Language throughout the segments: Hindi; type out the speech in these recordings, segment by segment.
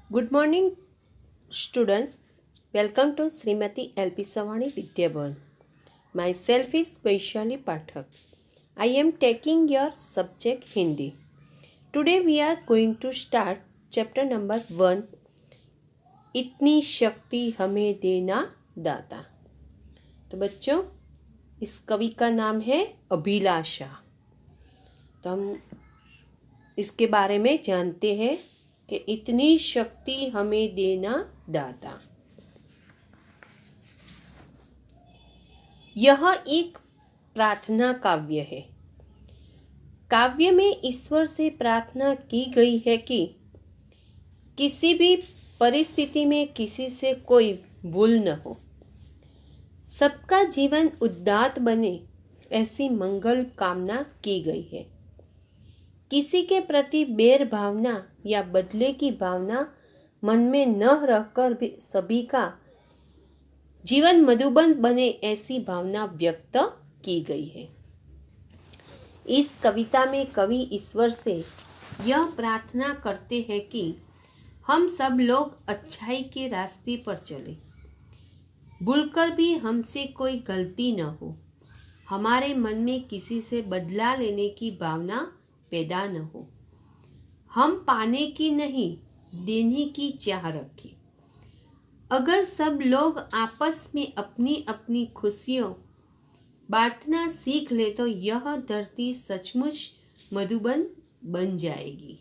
Good morning, students. Welcome to Srimati LP Savani Vidyabhavan. Myself is Vaishali Pathak. I am taking your subject Hindi. Today we are going to start chapter number 1. इतनी शक्ति हमें देना दाता. तो बच्चों, इस कवि का नाम है अभिलाषा. तो हम इसके बारे में जानते हैं कि इतनी शक्ति हमें देना दाता. यह एक प्रार्थना काव्य है. काव्य में ईश्वर से प्रार्थना की गई है कि किसी भी परिस्थिति में किसी से कोई भूल न हो, सबका जीवन उदात्त बने, ऐसी मंगल कामना की गई है. किसी के प्रति बैर भावना या बदले की भावना मन में न रहकर भी सभी का जीवन मधुबन बने, ऐसी भावना व्यक्त की गई है. इस कविता में कवि ईश्वर से यह प्रार्थना करते हैं कि हम सब लोग अच्छाई के रास्ते पर चलें, भूलकर भी हमसे कोई गलती न हो, हमारे मन में किसी से बदला लेने की भावना पैदा न हो, हम पाने की नहीं देने की चाह रखें. अगर सब लोग आपस में अपनी अपनी खुशियों बांटना सीख ले तो यह धरती सचमुच मधुबन बन जाएगी.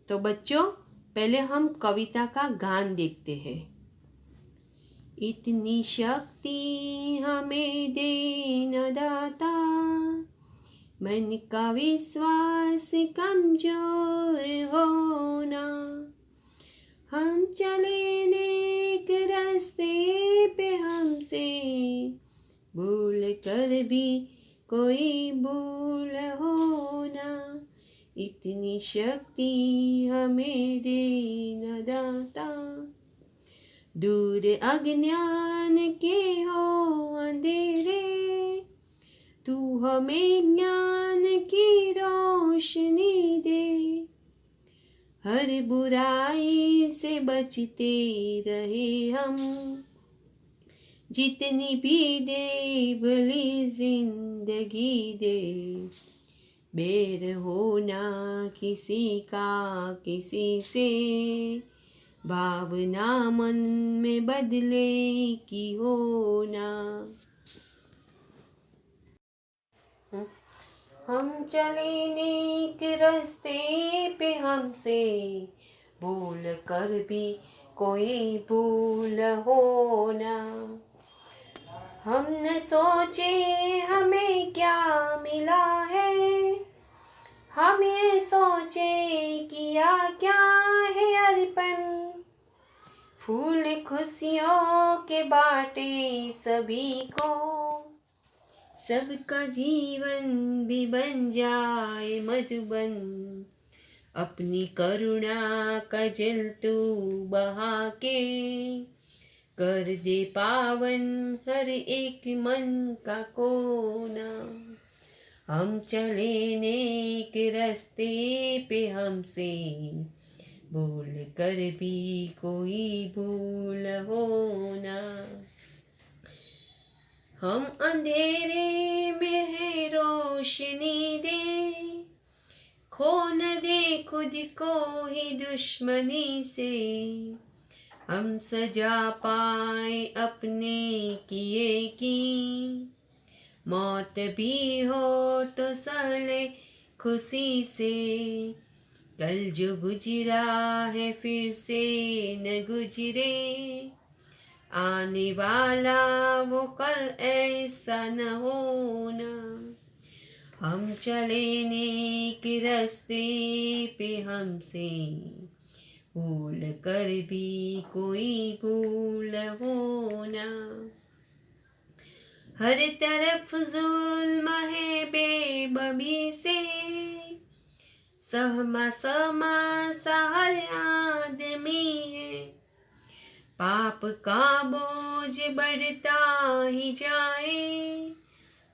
तो बच्चों, पहले हम कविता का गान देखते हैं. इतनी शक्ति हमें देना दाता, मन का विश्वास कमजोर होना, हम चले नेक रास्ते पे हमसे भूल कर भी कोई भूल होना, इतनी शक्ति हमें देना दाता. दूर अज्ञान के हो अंधेरे, तू हमें ज्ञान की रोशनी दे, हर बुराई से बचते रहे हम, जितनी भी दे भली जिंदगी दे, बैर होना किसी का किसी से, भावना मन में बदले की होना. हम चले नेक रास्ते पे हमसे भूल कर भी कोई भूल होना, हम न सोचे हमें क्या मिला है, हम ये सोचे किया क्या है अर्पण, फूल खुशियों के बाटे सभी को, सबका जीवन भी बन जाए मधुबन, अपनी करुणा का जल तू बहा के, कर दे पावन हर एक मन का कोना. हम चले नेक रास्ते पे हमसे भूल कर भी कोई भूल होना, हम अंधेरे में है रोशनी दे, खो न दे खुद को ही दुश्मनी से, हम सजा पाए अपने किए की, मौत भी हो तो सहले खुशी से, कल जो गुजरा है फिर से न गुजरे, आने वाला वो कल ऐसा न होना, हम चले नेक रास्ते पे हमसे भूल कर भी कोई भूल होना, हर तरफ जुल्म है बेबसी से, सहमा समा सा हर आदमी है, पाप का बोझ बढ़ता ही जाए,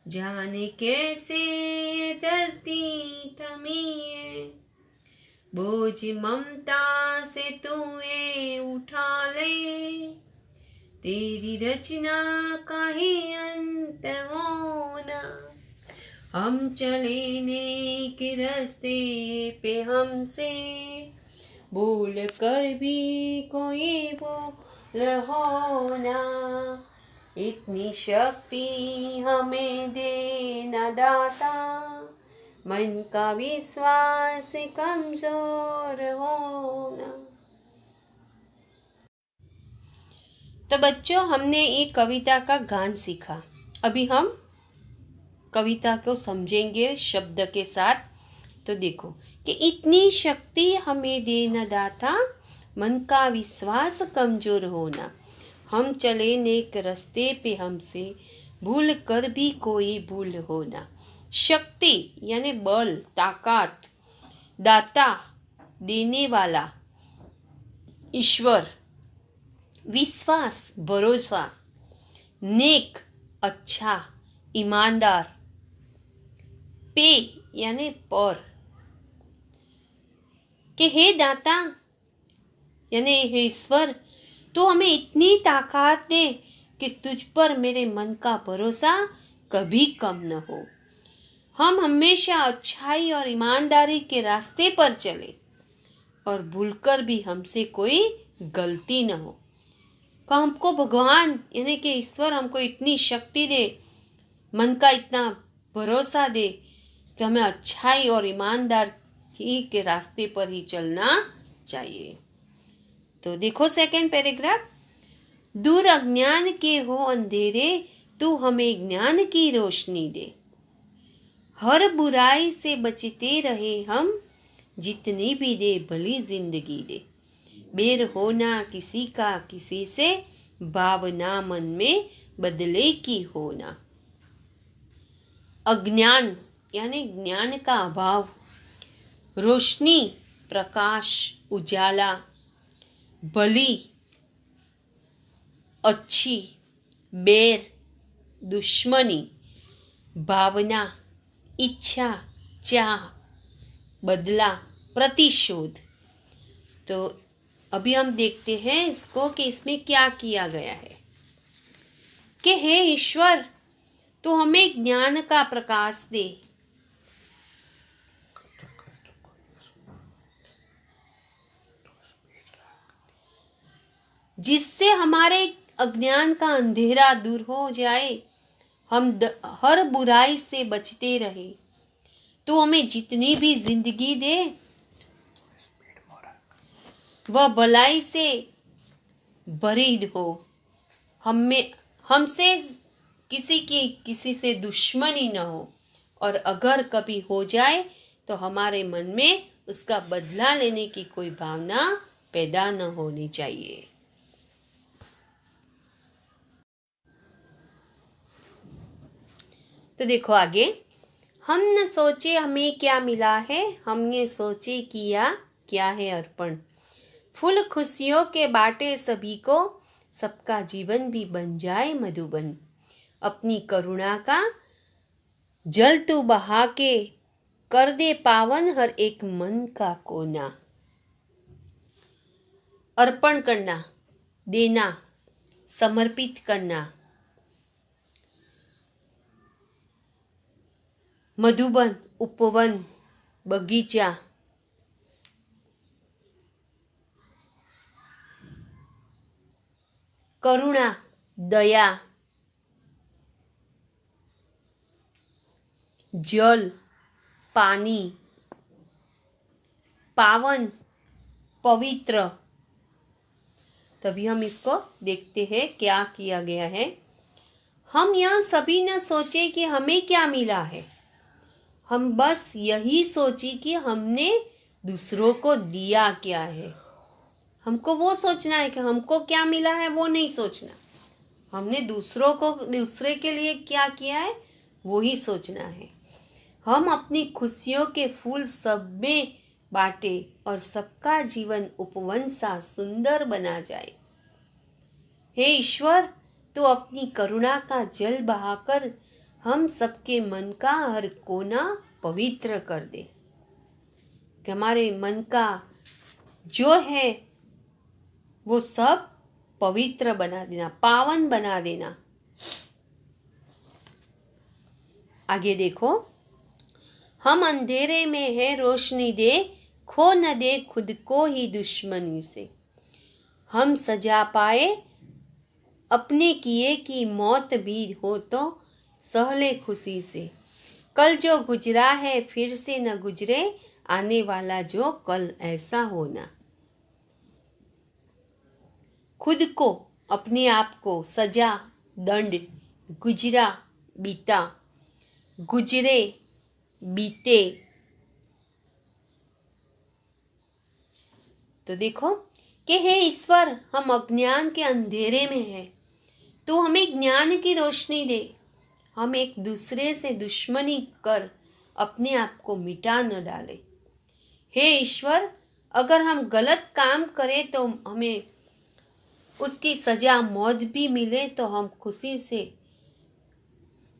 जाने कैसे ये धरती थमी है, बोझ ममता से तूने उठा ले, तेरी रचना का ही अंत होना। हम चले नेक रास्ते पे हमसे भूल कर भी कोई भूल होना। इतनी शक्ति हमें देना दाता, मन का विश्वास कमजोर होना। तो बच्चों, हमने एक कविता का गान सीखा। अभी हम कविता को समझेंगे शब्द के साथ। तो देखो कि इतनी शक्ति हमें दे न दाता, मन का विश्वास कमजोर होना। हम चले नेक रास्ते पे हमसे भूल कर भी कोई भूल होना। शक्ति यानी बल, ताकत, दाता देने वाला ईश्वर, विश्वास भरोसा, नेक अच्छा ईमानदार, पे यानी पर, कि हे दाता यानी हे ईश्वर, तू हमें इतनी ताकत दे कि तुझ पर मेरे मन का भरोसा कभी कम न हो। हम हमेशा अच्छाई और ईमानदारी के रास्ते पर चले और भूलकर भी हमसे कोई गलती न हो। कि हमको भगवान यानी कि ईश्वर हमको इतनी शक्ति दे, मन का इतना भरोसा दे कि हमें अच्छाई और ईमानदार ही के रास्ते पर ही चलना चाहिए। तो देखो सेकंड पैराग्राफ। दूर अज्ञान के हो अंधेरे, तू हमें ज्ञान की रोशनी दे। हर बुराई से बचते रहे हम, जितनी भी दे भली जिंदगी दे। बैर होना किसी का किसी से, भावना मन में बदले की होना। अज्ञान यानी ज्ञान का अभाव, रोशनी प्रकाश उजाला, भली अच्छी, बैर दुश्मनी, भावना इच्छा चाह, बदला प्रतिशोध। तो अभी हम देखते हैं इसको कि इसमें क्या किया गया है। कि हे ईश्वर, तू हमें ज्ञान का प्रकाश दे, जिससे हमारे अज्ञान का अंधेरा दूर हो जाए, हम हर बुराई से बचते रहे। तो हमें जितनी भी जिंदगी दे वह भलाई से भरी हो। हमसे किसी से दुश्मनी न हो, और अगर कभी हो जाए तो हमारे मन में उसका बदला लेने की कोई भावना पैदा न होनी चाहिए। तो देखो आगे। हम न सोचे हमें क्या मिला है, हमने सोचे किया क्या है अर्पण। फूल खुशियों के बाटे सभी को, सबका जीवन भी बन जाए मधुबन। अपनी करुणा का जल तू बहा के, कर दे पावन हर एक मन का कोना। अर्पण करना, देना, समर्पित करना। मधुबन उपवन बगीचा, करुणा दया, जल पानी, पावन पवित्र। तभी हम इसको देखते हैं क्या किया गया है। हम यह सभी न सोचे कि हमें क्या मिला है, हम बस यही सोची कि हमने दूसरों को दिया क्या है। हमको वो सोचना है कि हमको क्या मिला है, वो नहीं सोचना। हमने दूसरे के लिए क्या किया है वो ही सोचना है। हम अपनी खुशियों के फूल सब में बांटे और सबका जीवन उपवन सा सुंदर बना जाए। हे ईश्वर, तू अपनी करुणा का जल बहाकर हम सबके मन का हर कोना पवित्र कर दे। कि हमारे मन का जो है वो सब पवित्र बना देना, पावन बना देना। आगे देखो, हम अंधेरे में है रोशनी दे, खो न दे खुद को ही दुश्मनी से। हम सजा पाए अपने किए की मौत भी हो तो सह ले खुशी से। कल जो गुजरा है फिर से न गुजरे, आने वाला जो कल ऐसा होना। खुद को, अपने आप को, सजा, दंड, गुजरा, बीता, गुजरे, बीते। तो देखो कि हे ईश्वर, हम अज्ञान के अंधेरे में हैं, तू हमें ज्ञान की रोशनी दे। हम एक दूसरे से दुश्मनी कर अपने आप को मिटा न डाले। हे ईश्वर, अगर हम गलत काम करें तो हमें उसकी सजा मौत भी मिले तो हम खुशी से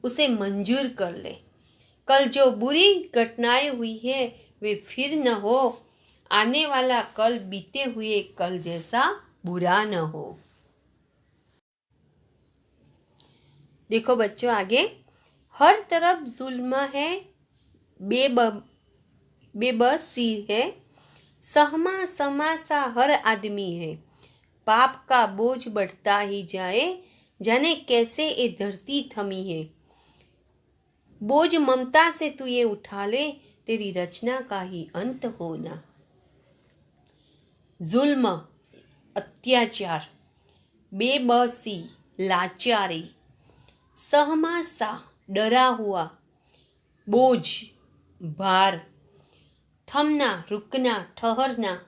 उसे मंजूर कर ले। कल जो बुरी घटनाएं हुई है वे फिर न हो, आने वाला कल बीते हुए कल जैसा बुरा न हो। देखो बच्चों आगे, हर तरफ जुल्म है, बेबसी है, सहमा समासा हर आदमी है। पाप का बोझ बढ़ता ही जाए, जाने कैसे ये धरती थमी है। बोझ ममता से तू ये उठा ले, तेरी रचना का ही अंत होना। जुल्म, अत्याचार, बेबसी, लाचारी, सहमासा, डरा हुआ, बोझ, भार, थमना, रुकना, ठहरना,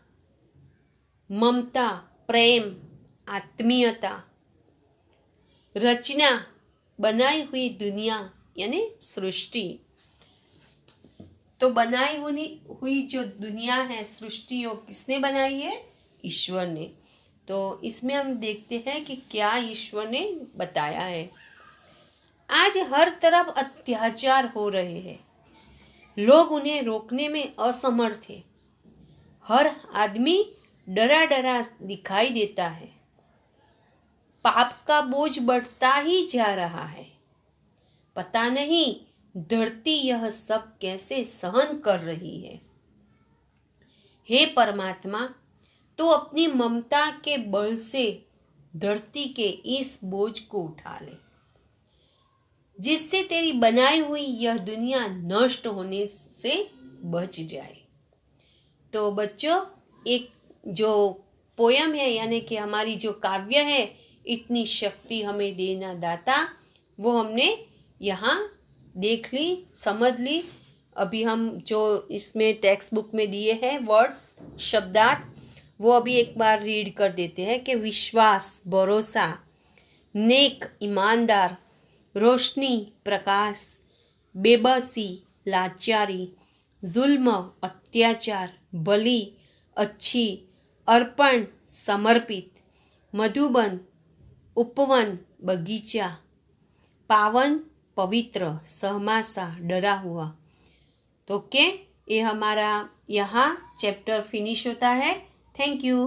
ममता, प्रेम, आत्मीयता, रचना, बनाई हुई दुनिया यानी सृष्टि। तो बनाई हुई जो दुनिया है, सृष्टि, वो किसने बनाई है? ईश्वर ने। तो इसमें हम देखते हैं कि क्या ईश्वर ने बताया है। आज हर तरफ अत्याचार हो रहे हैं, लोग उन्हें रोकने में असमर्थ है। हर आदमी डरा डरा दिखाई देता है। पाप का बोझ बढ़ता ही जा रहा है। पता नहीं धरती यह सब कैसे सहन कर रही है। हे परमात्मा, तू अपनी ममता के बल से धरती के इस बोझ को उठा ले, जिससे तेरी बनाई हुई यह दुनिया नष्ट होने से बच जाए। तो बच्चों, एक जो पोयम है यानी कि हमारी जो काव्य है, इतनी शक्ति हमें देना दाता, वो हमने यहाँ देख ली, समझ ली। अभी हम जो इसमें टेक्स्ट बुक में दिए हैं वर्ड्स, शब्दार्थ, वो अभी एक बार रीड कर देते हैं कि विश्वास, भरोसा, नेक, ईमानदार, रोशनी, प्रकाश, बेबसी, लाचारी, जुल्म, अत्याचार, बलि, अच्छी, अर्पण, समर्पित, मधुबन, उपवन, बगीचा, पावन, पवित्र, सहमासा, डरा हुआ। तो ये हमारा यहाँ चैप्टर फिनिश होता है। Thank you.